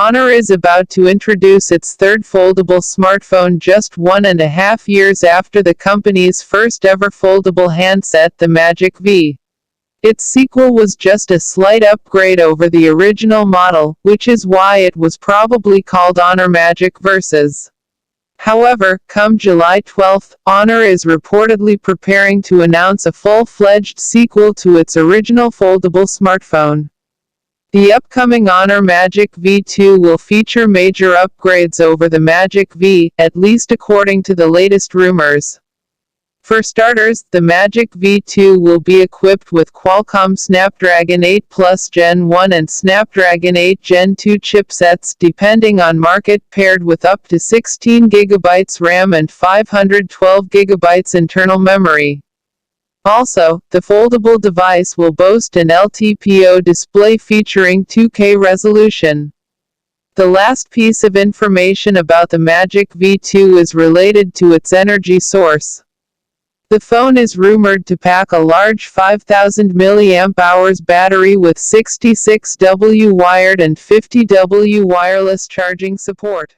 Honor is about to introduce its third foldable smartphone just 1.5 years after the company's first ever foldable handset, the Magic V. Its sequel was just a slight upgrade over the original model, which is why it was probably called Honor Magic Versus. However, come July 12, Honor is reportedly preparing to announce a full-fledged sequel to its original foldable smartphone. The upcoming Honor Magic V2 will feature major upgrades over the Magic V, at least according to the latest rumors. For starters, the Magic V2 will be equipped with Qualcomm Snapdragon 8 Plus Gen 1 and Snapdragon 8 Gen 2 chipsets depending on market, paired with up to 16 GB RAM and 512 GB internal memory. Also, the foldable device will boast an LTPO display featuring 2K resolution. The last piece of information about the Magic V2 is related to its energy source. The phone is rumored to pack a large 5000 mAh battery with 66W wired and 50W wireless charging support.